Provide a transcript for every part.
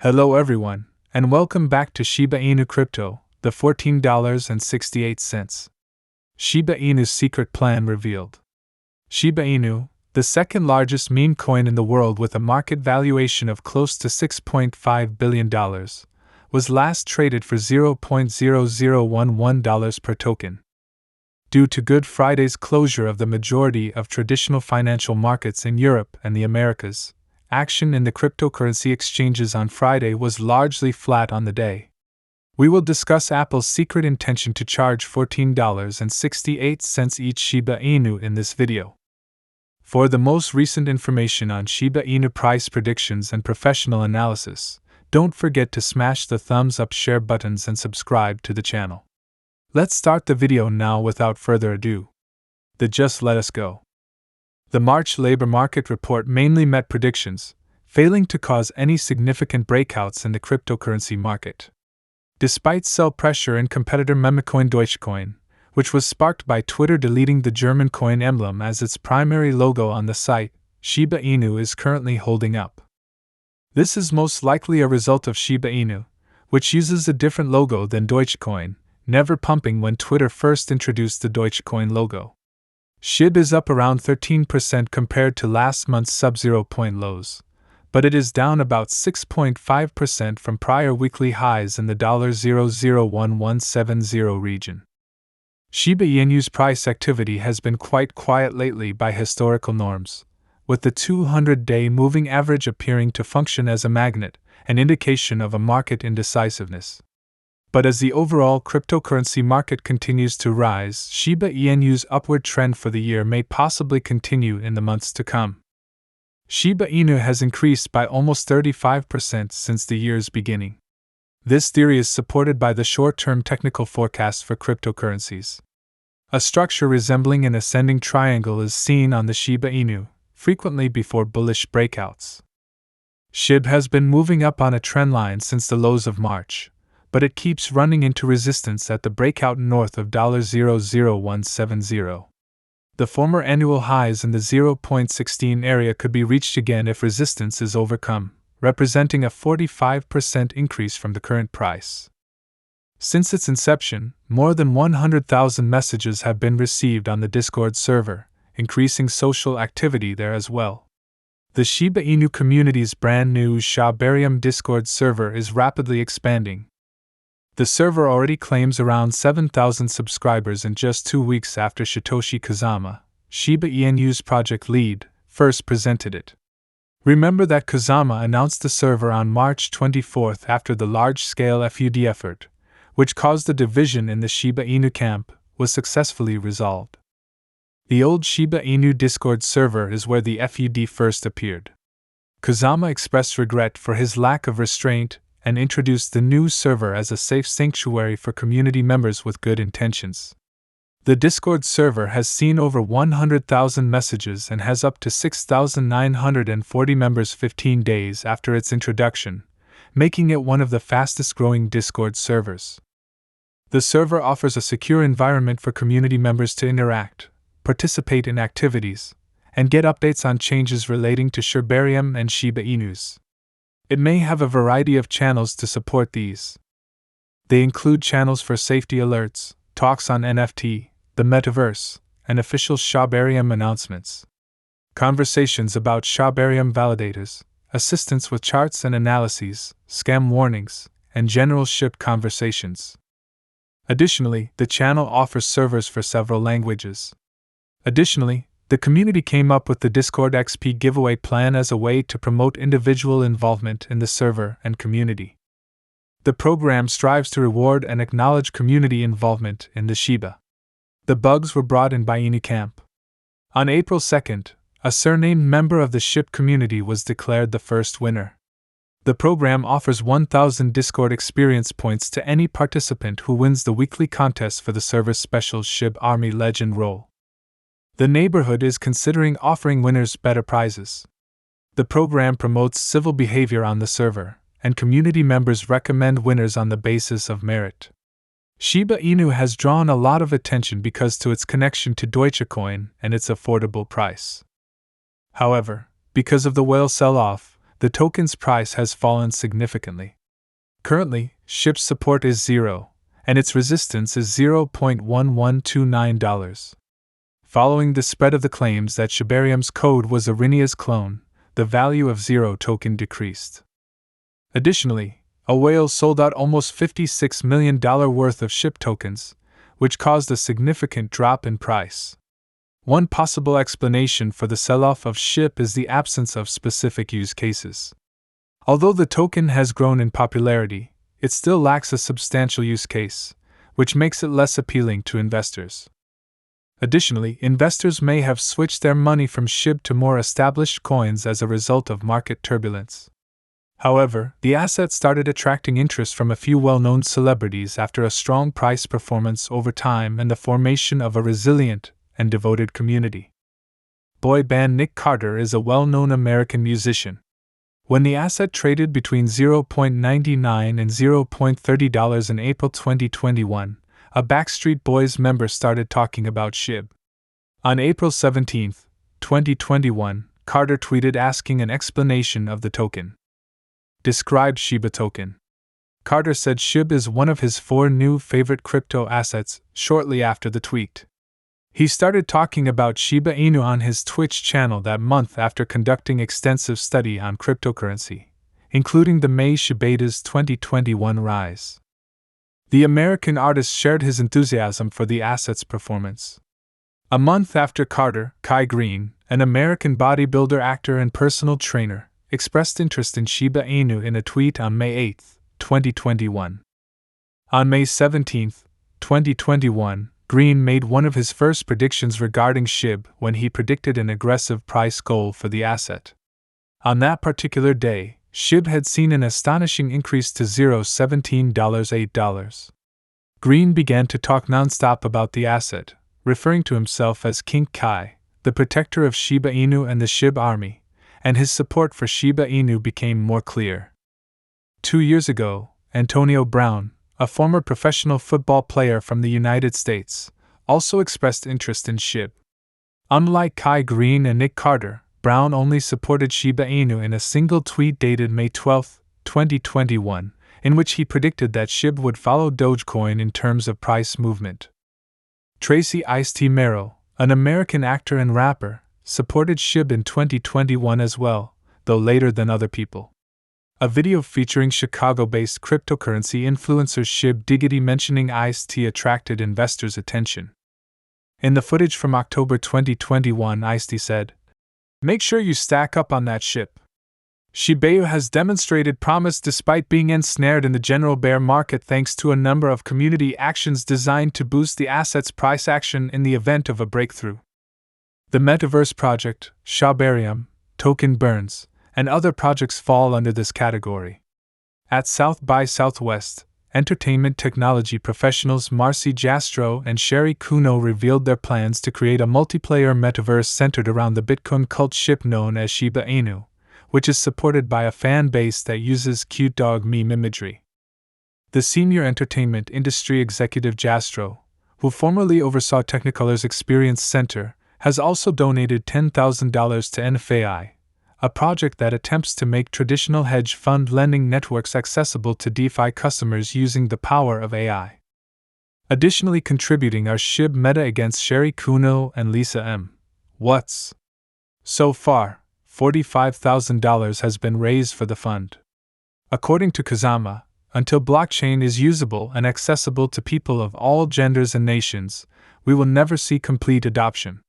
Hello everyone, and welcome back to Shiba Inu Crypto, the $14.68. Shiba Inu's secret plan revealed. Shiba Inu, the second largest meme coin in the world with a market valuation of close to $6.5 billion, was last traded for $0.0011 per token. Due to Good Friday's closure of the majority of traditional financial markets in Europe and the Americas, action in the cryptocurrency exchanges on Friday was largely flat on the day. We will discuss Apple's secret intention to charge $14.68 each Shiba Inu in this video. For the most recent information on Shiba Inu price predictions and professional analysis, don't forget to smash the thumbs up share buttons and subscribe to the channel. Let's start the video now without further ado. Just let us go. The March labor market report mainly met predictions, failing to cause any significant breakouts in the cryptocurrency market. Despite sell pressure in competitor memecoin Dogecoin, which was sparked by Twitter deleting the German coin emblem as its primary logo on the site, Shiba Inu is currently holding up. This is most likely a result of Shiba Inu, which uses a different logo than Dogecoin, never pumping when Twitter first introduced the Dogecoin logo. Shib is up around 13% compared to last month's sub-0 point lows, but it is down about 6.5% from prior weekly highs in the $0.001170 region. Shiba Inu's price activity has been quite quiet lately by historical norms, with the 200-day moving average appearing to function as a magnet, an indication of a market indecisiveness. But as the overall cryptocurrency market continues to rise, Shiba Inu's upward trend for the year may possibly continue in the months to come. Shiba Inu has increased by almost 35% since the year's beginning. This theory is supported by the short-term technical forecast for cryptocurrencies. A structure resembling an ascending triangle is seen on the Shiba Inu, frequently before bullish breakouts. Shib has been moving up on a trendline since the lows of March, but it keeps running into resistance at the breakout north of $0.0170. The former annual highs in the 0.16 area could be reached again if resistance is overcome, representing a 45% increase from the current price. Since its inception, more than 100,000 messages have been received on the Discord server, increasing social activity there as well. The Shiba Inu community's brand new Shibarium Discord server is rapidly expanding. The server already claims around 7,000 subscribers in just 2 weeks after Satoshi Kazama, Shiba Inu's project lead, first presented it. Remember that Kazama announced the server on March 24 after the large-scale FUD effort, which caused a division in the Shiba Inu camp, was successfully resolved. The old Shiba Inu Discord server is where the FUD first appeared. Kazama expressed regret for his lack of restraint and introduced the new server as a safe sanctuary for community members with good intentions. The Discord server has seen over 100,000 messages and has up to 6,940 members 15 days after its introduction, making it one of the fastest-growing Discord servers. The server offers a secure environment for community members to interact, participate in activities, and get updates on changes relating to Shibarium and Shiba Inus. It may have a variety of channels to support these. They include channels for safety alerts, talks on NFT, the Metaverse, and official Shibarium announcements. Conversations about Shibarium validators, assistance with charts and analyses, scam warnings, and general Shib conversations. Additionally, the channel offers servers for several languages. Additionally, the community came up with the Discord XP giveaway plan as a way to promote individual involvement in the server and community. The program strives to reward and acknowledge community involvement in the Shiba. The bugs were brought in by Inucamp. On April 2nd, a surnamed member of the Shib community was declared the first winner. The program offers 1,000 Discord experience points to any participant who wins the weekly contest for the server's special Shib Army Legend role. The neighborhood is considering offering winners better prizes. The program promotes civil behavior on the server, and community members recommend winners on the basis of merit. Shiba Inu has drawn a lot of attention because to its connection to Dogecoin and its affordable price. However, because of the whale sell-off, the token's price has fallen significantly. Currently, Shib's support is 0, and its resistance is $0.1129. Following the spread of the claims that Shibarium's code was Arinia's clone, the value of Zero token decreased. Additionally, a whale sold out almost $56 million worth of Shib tokens, which caused a significant drop in price. One possible explanation for the sell-off of Shib is the absence of specific use cases. Although the token has grown in popularity, it still lacks a substantial use case, which makes it less appealing to investors. Additionally, investors may have switched their money from Shib to more established coins as a result of market turbulence. However, the asset started attracting interest from a few well-known celebrities after a strong price performance over time and the formation of a resilient and devoted community. Boy band Nick Carter is a well-known American musician. When the asset traded between $0.99 and $0.30 in April 2021, a Backstreet Boys member started talking about Shib. On April 17, 2021, Carter tweeted asking an explanation of the token. Described Shiba token. Carter said Shib is one of his 4 new favorite crypto assets shortly after the tweet. He started talking about Shiba Inu on his Twitch channel that month after conducting extensive study on cryptocurrency, including the May Shiba's 2021 rise. The American artist shared his enthusiasm for the asset's performance. A month after Carter, Kai Greene, an American bodybuilder, actor, and personal trainer, expressed interest in Shiba Inu in a tweet on May 8, 2021. On May 17, 2021, Greene made one of his first predictions regarding Shib when he predicted an aggressive price goal for the asset. On that particular day, Shib had seen an astonishing increase to $0.17.8. Greene began to talk nonstop about the asset, referring to himself as King Kai, the protector of Shiba Inu and the Shib army, and his support for Shiba Inu became more clear. 2 years ago, Antonio Brown, a former professional football player from the United States, also expressed interest in Shib. Unlike Kai Greene and Nick Carter, Brown only supported Shiba Inu in a single tweet dated May 12, 2021, in which he predicted that Shib would follow Dogecoin in terms of price movement. Tracy Ice-T Merrill, an American actor and rapper, supported Shib in 2021 as well, though later than other people. A video featuring Chicago-based cryptocurrency influencer Shib Diggity mentioning Ice-T attracted investors' attention. In the footage from October 2021, Ice-T said, "Make sure you stack up on that Shib. Shiba Inu has demonstrated promise despite being ensnared in the general bear market thanks to a number of community actions designed to boost the asset's price action in the event of a breakthrough. The Metaverse project, Shibarium, Token Burns, and other projects fall under this category." At South by Southwest, entertainment technology professionals Marcy Jastrow and Sherry Kuno revealed their plans to create a multiplayer metaverse centered around the Bitcoin cult ship known as Shiba Inu, which is supported by a fan base that uses cute dog meme imagery. The senior entertainment industry executive Jastrow, who formerly oversaw Technicolor's Experience Center, has also donated $10,000 to NFAI, a project that attempts to make traditional hedge fund lending networks accessible to DeFi customers using the power of AI. Additionally contributing are Shib Meta against Sherry Kuno and Lisa M. Watts. So far, $45,000 has been raised for the fund. According to Kazama, until blockchain is usable and accessible to people of all genders and nations, we will never see complete adoption.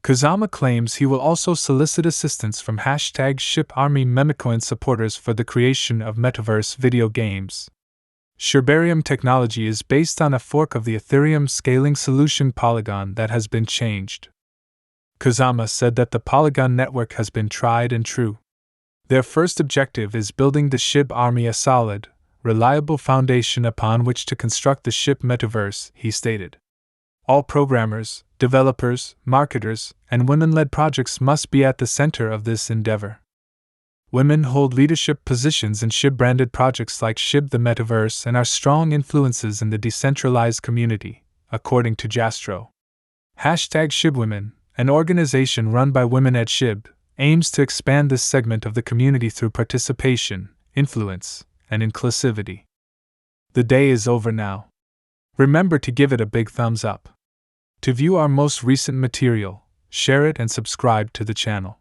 Kazama claims he will also solicit assistance from #ShipArmy memecoin supporters for the creation of Metaverse video games. Shibarium technology is based on a fork of the Ethereum scaling solution Polygon that has been changed. Kazama said that the Polygon network has been tried and true. Their first objective is building the Shib army a solid, reliable foundation upon which to construct the Shib metaverse, he stated. All programmers, developers, marketers, and women-led projects must be at the center of this endeavor. Women hold leadership positions in Shib-branded projects like Shib the Metaverse and are strong influences in the decentralized community, according to Jastrow. #ShibWomen, an organization run by women at Shib, aims to expand this segment of the community through participation, influence, and inclusivity. The day is over now. Remember to give it a big thumbs up. To view our most recent material, share it and subscribe to the channel.